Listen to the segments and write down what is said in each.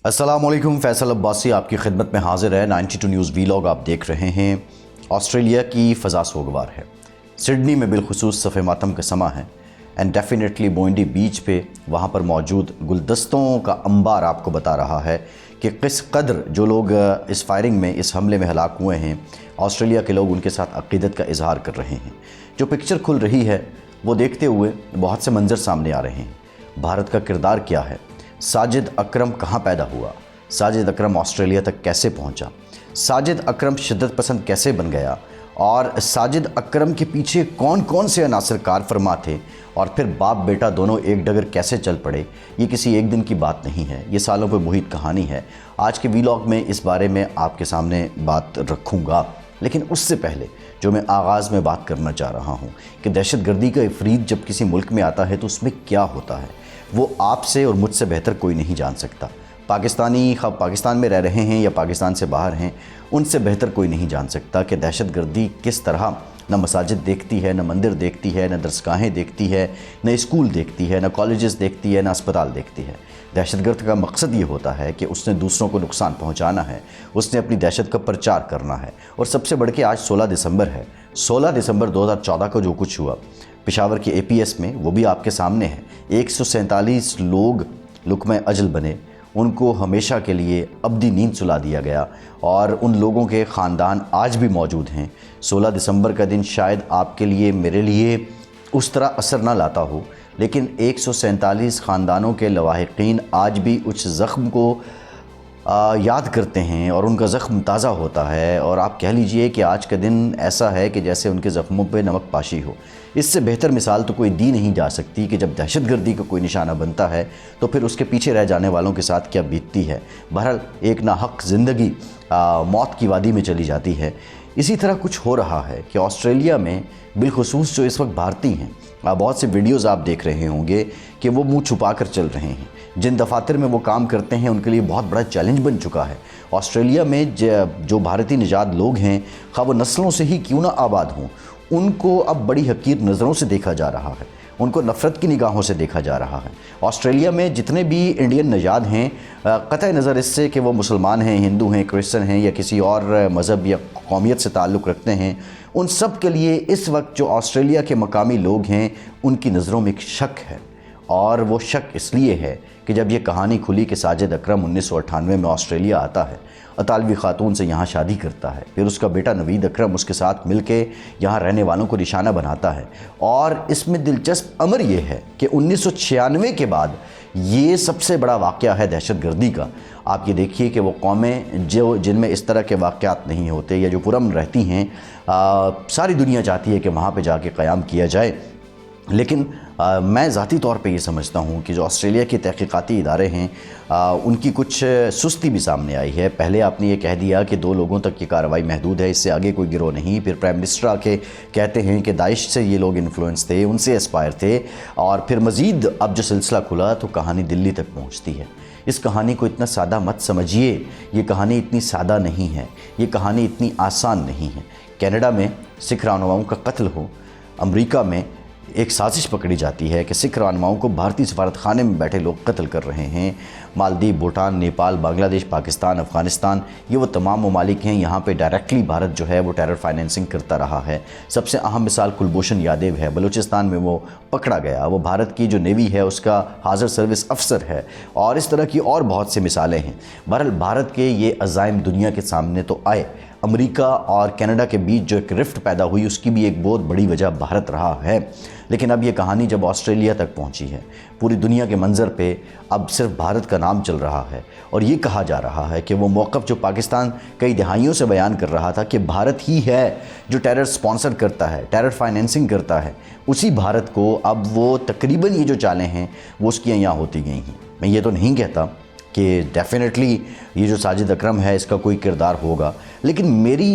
अस्सलामुअलैकुम, फैसल अब्बासी आपकी खिदमत में हाजिर है। 92 न्यूज़ वीलॉग आप देख रहे हैं। ऑस्ट्रेलिया की फ़ज़ा सोगवार है। सिडनी में बिलखुसूस सफ़े मातम का समा है एंड डेफिनेटली बोइंडी बीच पे वहाँ पर मौजूद गुलदस्तों का अंबार आपको बता रहा है कि किस कदर जो लोग इस फायरिंग में, इस हमले में हलाक हुए हैं, ऑस्ट्रेलिया के लोग उनके साथ अक़ीदत का इजहार कर रहे हैं। जो पिक्चर खुल रही है वो देखते हुए बहुत से मंजर सामने आ रहे हैं। भारत का किरदार क्या है? साजिद अकरम कहाँ पैदा हुआ? साजिद अकरम ऑस्ट्रेलिया तक कैसे पहुँचा? साजिद अकरम शिद्दत पसंद कैसे बन गया? और साजिद अकरम के पीछे कौन कौन से अनासर कार फरमा थे? और फिर बाप बेटा दोनों एक डगर कैसे चल पड़े? ये किसी एक दिन की बात नहीं है, ये सालों पर मुहित कहानी है। आज के वीलॉग में इस बारे में आपके सामने बात रखूँगा, लेकिन उससे पहले जो मैं आगाज़ में बात करना चाह रहा हूँ कि दहशतगर्दी का इफरीत जब किसी मुल्क में आता है तो उसमें क्या होता है, वो आपसे और मुझसे बेहतर कोई नहीं जान सकता। पाकिस्तानी खा पाकिस्तान में रह रहे हैं या पाकिस्तान से बाहर हैं, उनसे बेहतर कोई नहीं जान सकता कि दहशतगर्दी किस तरह न मसाजिद देखती है, न मंदिर देखती है, न दरसगाहें देखती है, न स्कूल देखती है, न कॉलेजेस देखती है, न अस्पताल देखती है। दहशतगर्द का मकसद ये होता है कि उसने दूसरों को नुकसान पहुंचाना है, उसने अपनी दहशत का प्रचार करना है। और सबसे बढ़ के आज 16 दिसंबर है। 16 दिसंबर 2014 को जो कुछ हुआ पेशावर के APS में, वो भी आपके सामने है। 147 लोग लुक़्मा अजल बने, उनको हमेशा के लिए अब्दी नींद सुला दिया गया और उन लोगों के ख़ानदान आज भी मौजूद हैं। 16 दिसंबर का दिन शायद आपके लिए, मेरे लिए उस तरह असर ना लाता हो, लेकिन 147 ख़ानदानों के लवाहिकीन आज भी उस ज़ख्म को याद करते हैं और उनका ज़ख्म ताज़ा होता है। और आप कह लीजिए कि आज का दिन ऐसा है कि जैसे उनके ज़ख्मों पे नमक पाशी हो। इससे बेहतर मिसाल तो कोई दी नहीं जा सकती कि जब दहशतगर्दी का कोई निशाना बनता है तो फिर उसके पीछे रह जाने वालों के साथ क्या बीतती है। बहरहाल एक नाहक ज़िंदगी मौत की वादी में चली जाती है। इसी तरह कुछ हो रहा है कि ऑस्ट्रेलिया में बिलखुसूस जो इस वक्त भारतीय हैं, बहुत से वीडियोज़ आप देख रहे होंगे कि वो मुंह छुपा कर चल रहे हैं। जिन दफातर में वो काम करते हैं उनके लिए बहुत बड़ा चैलेंज बन चुका है। ऑस्ट्रेलिया में जो भारतीय निजात लोग हैं, खा वो नस्लों से ही क्यों ना आबाद हों, उनको अब बड़ी हकीर नज़रों से देखा जा रहा है, उनको नफ़रत की निगाहों से देखा जा रहा है। ऑस्ट्रेलिया में जितने भी इंडियन नजाद हैं, क़तई नज़र इससे कि वो मुसलमान हैं, हिंदू हैं, क्रिश्चन हैं या किसी और मज़हब या कौमियत से ताल्लुक़ रखते हैं, उन सब के लिए इस वक्त जो ऑस्ट्रेलिया के मकामी लोग हैं उनकी नज़रों में एक शक है। और वो शक इसलिए है कि जब ये कहानी खुली कि साजिद अकरम 1998 में ऑस्ट्रेलिया आता है, अतालवी ख़ातून से यहाँ शादी करता है, फिर उसका बेटा नवीद अकरम उसके साथ मिलके यहाँ रहने वालों को निशाना बनाता है। और इसमें दिलचस्प अमर ये है कि 1996 के बाद ये सबसे बड़ा वाक़या है दहशतगर्दी का। आप ये देखिए कि वो कौमें जिनमें इस तरह के वाक़यात नहीं होते या जो पुरअमन रहती हैं, सारी दुनिया चाहती है कि वहाँ पे जाके क़याम किया जाए। लेकिन मैं ज़ाती तौर पे ये समझता हूँ कि जो ऑस्ट्रेलिया के तहक़ीक़ाती इदारे हैं, उनकी कुछ सुस्ती भी सामने आई है। पहले आपने ये कह दिया कि 2 लोगों तक की कार्रवाई महदूद है, इससे आगे कोई गिरोह नहीं। फिर प्राइम मिनिस्टर आके कहते हैं कि दाइश से ये लोग इन्फ्लुएंस थे, उनसे एस्पायर थे। और फिर मज़ीद अब जो सिलसिला खुला तो कहानी दिल्ली तक पहुँचती है। इस कहानी को इतना सादा मत समझिए, ये कहानी इतनी सादा नहीं है, ये कहानी इतनी आसान नहीं है। कनाडा में सिख रहनुमाओं का कत्ल हो, अमेरिका में एक साजिश पकड़ी जाती है कि सिख रहनुमाओं को भारतीय सफारत खाने में बैठे लोग कत्ल कर रहे हैं। मालदीव, भूटान, नेपाल, बांग्लादेश, पाकिस्तान, अफ़गानिस्तान, ये वो तमाम ममालिक हैं, यहाँ पे डायरेक्टली भारत जो है वो टेरर फाइनेंसिंग करता रहा है। सबसे अहम मिसाल कुलभूषण यादव है, बलूचिस्तान में वो पकड़ा गया, वो भारत की जो नेवी है उसका हाज़र सर्विस अफसर है। और इस तरह की और बहुत सी मिसालें हैं। बहरहाल भारत के ये अज़ाइम दुनिया के सामने तो आए। अमेरिका और कनाडा के बीच जो एक रिफ्ट पैदा हुई उसकी भी एक बहुत बड़ी वजह भारत रहा है। लेकिन अब ये कहानी जब ऑस्ट्रेलिया तक पहुंची है, पूरी दुनिया के मंज़र पे अब सिर्फ भारत का नाम चल रहा है। और ये कहा जा रहा है कि वो मौक़िफ़ जो पाकिस्तान कई दहाइयों से बयान कर रहा था कि भारत ही है जो टेरर स्पॉन्सर करता है, टेरर फाइनेंसिंग करता है, उसी भारत को अब वो तकरीबन ये जो चालें हैं वो उसकी यहाँ होती गई हैं। मैं ये तो नहीं कहता कि डेफिनेटली ये जो साजिद अकरम है इसका कोई किरदार होगा, लेकिन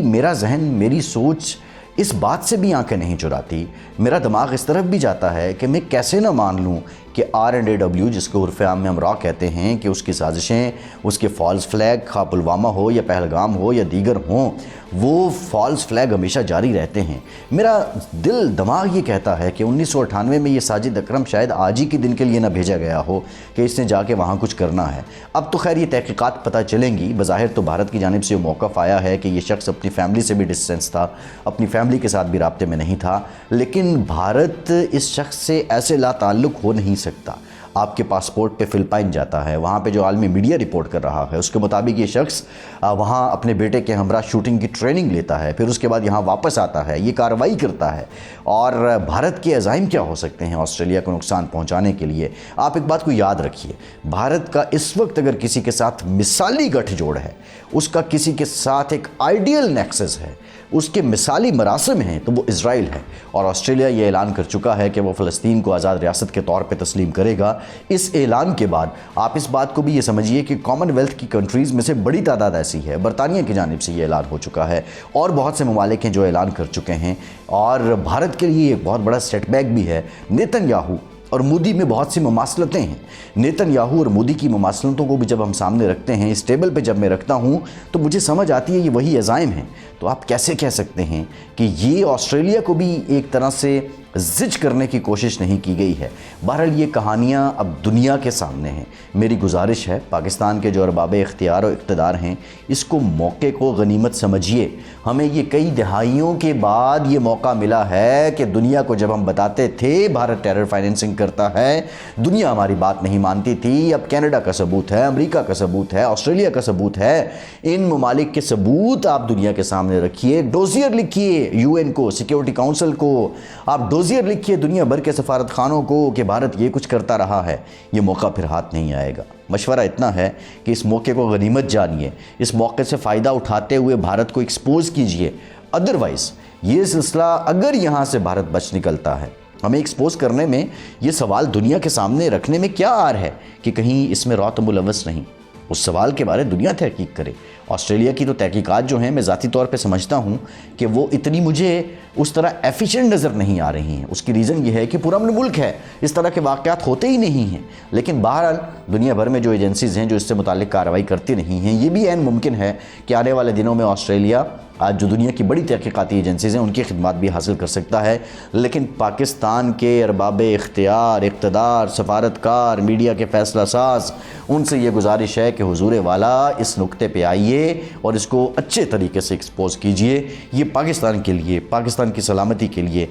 मेरा जहन, मेरी सोच इस बात से भी आंखें नहीं चुराती। मेरा दिमाग इस तरफ भी जाता है कि मैं कैसे ना मान लूँ کہ R&AW جس کو عرف عام میں ہم را کہتے ہیں کہ اس کی سازشیں، اس کے فالس فلیگ، خواہ پلوامہ ہو یا پہلگام ہو یا دیگر ہوں، وہ فالس فلیگ ہمیشہ جاری رہتے ہیں۔ میرا دل دماغ یہ کہتا ہے کہ 1998 میں یہ ساجد اکرم شاید آج ہی کے دن کے لیے نہ بھیجا گیا ہو کہ اس نے جا کے وہاں کچھ کرنا ہے۔ اب تو خیر یہ تحقیقات پتہ چلیں گی۔ بظاہر تو بھارت کی جانب سے یہ موقف آیا ہے کہ یہ شخص اپنی فیملی سے بھی ڈسٹینس تھا، اپنی فیملی کے ساتھ بھی رابطے میں نہیں تھا، لیکن بھارت اس شخص سے ایسے لا تعلق ہو نہیں سکتا۔ آپ کے پاسپورٹ پہ فلپائن جاتا ہے، وہاں پہ جو عالمی میڈیا رپورٹ کر رہا ہے اس کے مطابق یہ شخص وہاں اپنے بیٹے کے ہمراہ شوٹنگ کی ٹریننگ لیتا ہے، پھر اس کے بعد یہاں واپس آتا ہے، یہ کارروائی کرتا ہے۔ اور بھارت کے عزائم کیا ہو سکتے ہیں آسٹریلیا کو نقصان پہنچانے کے لیے؟ آپ ایک بات کو یاد رکھیے، بھارت کا اس وقت اگر کسی کے ساتھ مثالی گٹھ جوڑ ہے، اس کا کسی کے ساتھ ایک آئیڈیل نیکسس ہے، اس کے مثالی مراسم ہیں، تو وہ اسرائیل ہے۔ اور آسٹریلیا یہ اعلان کر چکا ہے کہ وہ فلسطین کو آزاد ریاست کے طور پہ تسلیم کرے گا۔ اس اعلان کے بعد آپ اس بات کو بھی یہ سمجھیے کہ کامن ویلتھ کی کنٹریز میں سے بڑی تعداد ایسی ہے، برطانیہ کی جانب سے یہ اعلان ہو چکا ہے اور بہت سے ممالک ہیں جو اعلان کر چکے ہیں، اور بھارت کے لیے ایک بہت بڑا سیٹ بیک بھی ہے۔ نیتن یاہو اور مودی میں بہت سی مماثلتیں ہیں۔ نیتن یاہو اور مودی کی مماثلتوں کو بھی جب ہم سامنے رکھتے ہیں، اس ٹیبل پہ جب میں رکھتا ہوں تو مجھے سمجھ آتی ہے یہ وہی عزائم ہیں۔ تو آپ کیسے کہہ سکتے ہیں کہ یہ آسٹریلیا کو بھی ایک طرح سے زج کرنے کی کوشش نہیں کی گئی ہے؟ بہرحال یہ کہانیاں اب دنیا کے سامنے ہیں۔ میری گزارش ہے پاکستان کے جو ارباب اختیار و اقتدار ہیں، اس کو موقع کو غنیمت سمجھیے۔ ہمیں یہ کئی دہائیوں کے بعد یہ موقع ملا ہے کہ دنیا کو جب ہم بتاتے تھے بھارت ٹیرر فائننسنگ کرتا ہے، دنیا ہماری بات نہیں مانتی تھی۔ اب کینیڈا کا ثبوت ہے، امریکہ کا ثبوت ہے، آسٹریلیا کا ثبوت ہے۔ ان ممالک کے ثبوت آپ دنیا کے سامنے رکھیے، ڈوزیئر لکھیے UN کو، سیکیورٹی کونسل کو، آپ ڈوزیئر لکھیے دنیا بھر کے سفارت خانوں کو کہ بھارت یہ کچھ کرتا رہا ہے۔ یہ موقع پھر ہاتھ نہیں آئے گا۔ مشورہ اتنا ہے کہ اس موقع کو غنیمت جانیے، اس موقع سے فائدہ اٹھاتے ہوئے بھارت کو ایکسپوز کیجئے۔ ادروائز یہ سلسلہ اگر یہاں سے بھارت بچ نکلتا ہے، ہمیں ایکسپوز کرنے میں، یہ سوال دنیا کے سامنے رکھنے میں کیا آر ہے کہ کہیں اس میں رات ملوث نہیں؟ اس سوال کے بارے دنیا تحقیق کرے۔ آسٹریلیا کی تو تحقیقات جو ہیں میں ذاتی طور پہ سمجھتا ہوں کہ وہ اتنی مجھے اس طرح ایفیشینٹ نظر نہیں آ رہی ہیں۔ اس کی ریزن یہ ہے کہ پورا امن ملک ہے، اس طرح کے واقعات ہوتے ہی نہیں ہیں۔ لیکن بہرحال دنیا بھر میں جو ایجنسیز ہیں جو اس سے متعلق کارروائی کرتی نہیں ہیں، یہ بھی عین ممکن ہے کہ آنے والے دنوں میں آسٹریلیا آج جو دنیا کی بڑی تحقیقاتی ایجنسیز ہیں ان کی خدمات بھی حاصل کر سکتا ہے۔ لیکن پاکستان کے ارباب اختیار، اقتدار، سفارتکار، میڈیا کے فیصلہ ساز، ان سے یہ گزارش ہے کہ حضور والا اس نقطے پہ آئیے اور اس کو اچھے طریقے سے ایکسپوز کیجئے۔ یہ پاکستان کے لیے، پاکستان کی سلامتی کے لیے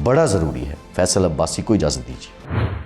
بڑا ضروری ہے۔ فیصل عباسی کو اجازت دیجیے۔